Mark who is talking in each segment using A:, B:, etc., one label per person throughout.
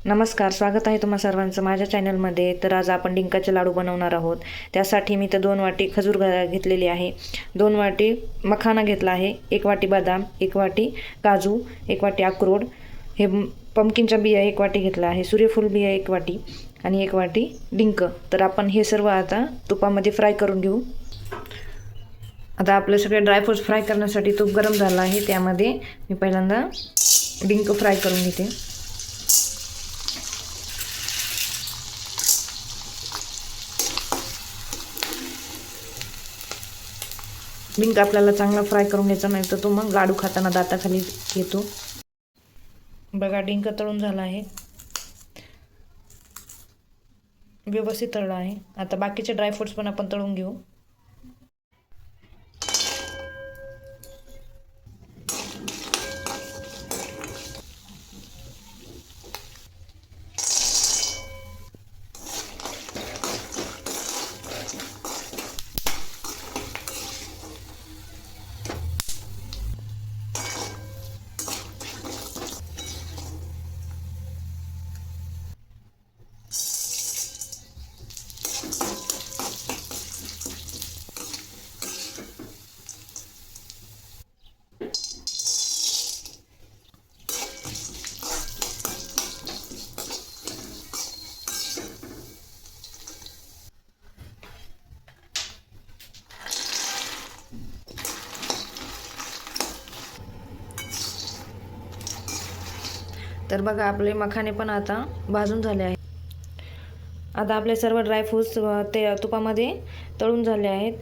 A: नमस्कार, स्वागत आहे तुम्हा सर्वांचं माझ्या चॅनलमध्ये. तर आज आपण डिंकाचे लाडू बनवणार आहोत. त्यासाठी मी 2 वाटी खजूर घेतलेली आहे, 2 वाटी मखाना घेतला आहे, 1 वाटी बदाम, 1 वाटी काजू, 1 वाटी अक्रोड, हे पंपकिनच्या बिया 1 वाटी घेतला आहे, सूर्यफूल बिया 1 वाटी आणि 1 वाटी डिंक. तर आपण हे सर्व आता तुपामध्ये फ्राय करून घेऊ. आता आपले सगळे ड्रायफ्रूट्स फ्राय करण्यासाठी तूप गरम झालं आहे. त्यामध्ये मी पहिल्यांदा डिंक फ्राय करून घेते. डिंक आपल्याला चांगला फ्राय करून घ्यायचा, नाही तर तो मग लाडू खाताना दाताखाली येतो. बघा, डिंक तळून झाला आहे, व्यवस्थित तळला आहे. आता बाकीचे ड्रायफ्रूट्स पण आपण तळून घेऊ. तर बघा, आपले मखाने पण आता भाजून झाले आहे. आता आपले सर्व ड्रायफ्रूट्स ते तुपामध्ये तळून झाले आहेत.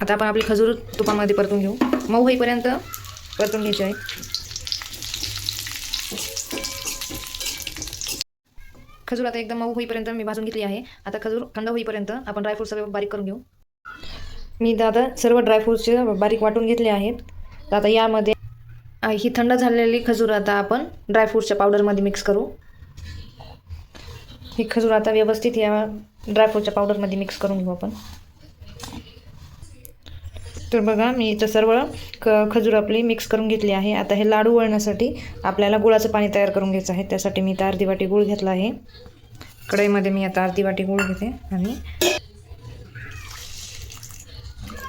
A: आता आपण आपली खजूर तुपामध्ये परतून घेऊ, मऊ होईपर्यंत परतून घ्यायचे आहे. खजूर आता एकदम मऊ होईपर्यंत मी भाजून घेतली आहे. आता खजूर थंड होईपर्यंत आपण ड्रायफ्रूट सगळे बारीक करून घेऊ. मी आता सर्व ड्रायफ्रूट्सचे बारीक वाटून घेतले आहेत. तर आता यामध्ये ही थंड झालेली खजूर आता आपण ड्रायफ्रूटच्या पावडरमध्ये मिक्स करू. ही खजूर आता व्यवस्थित या ड्रायफ्रूटच्या पावडरमध्ये मिक्स करून घेऊ आपण. तर बघा, मी इथं सर्व खजूर आपली मिक्स करून घेतली आहे. आता हे लाडू वळण्यासाठी आपल्याला गुळाचं पाणी तयार करून घ्यायचं आहे. त्यासाठी मी इथं अर्धी वाटी गूळ घेतला आहे. कढईमध्ये मी आता अर्धी वाटी गूळ घेते आणि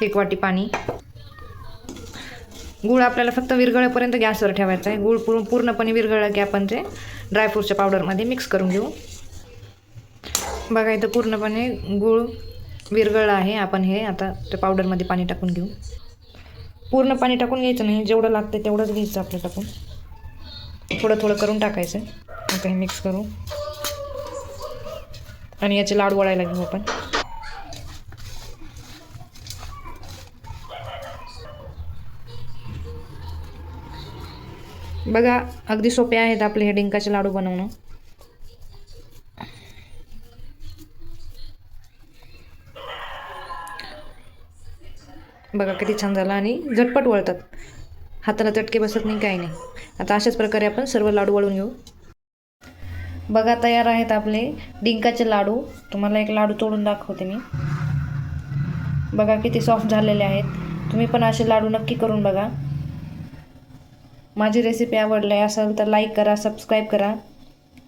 A: 1 वाटी पाणी. गूळ आपल्याला फक्त विरघळेपर्यंत गॅसवर ठेवायचा आहे. गूळ पूर्णपणे विरघळला की आपण ते ड्रायफ्रूटच्या पावडरमध्ये मिक्स करून घेऊ. बघा, इथं पूर्णपणे गूळ विरघळला आहे. आपण हे आता त्या पावडरमध्ये पाणी टाकून घेऊ. पूर्ण पाणी टाकून घ्यायचं नाही, जेवढं लागतं तेवढंच घ्यायचं आपलं टाकून. थोडं थोडं करून टाकायचं. आता हे मिक्स करू आणि याचे लाडू वळायला घेऊ आपण. बघा, अगदी सोपे आहेत आपले हे डिंकाचे लाडू बनवणं. बघा किती छान झालं आणि झटपट वळतात, हाताला चटके बसत नाही, काही नाही. आता अशाच प्रकारे आपण सर्व लाडू वळून घेऊ. बघा, तयार आहेत आपले डिंकाचे लाडू. तुम्हाला एक लाडू तोडून दाखवते मी. बघा किती सॉफ्ट झालेले आहेत. तुम्ही पण असे लाडू नक्की करून बघा. माझी रेसिपी आवडली असेल तर लाईक करा, सबस्क्राईब करा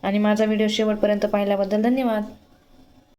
A: आणि माझा व्हिडिओ शेवटपर्यंत पाहिल्याबद्दल धन्यवाद.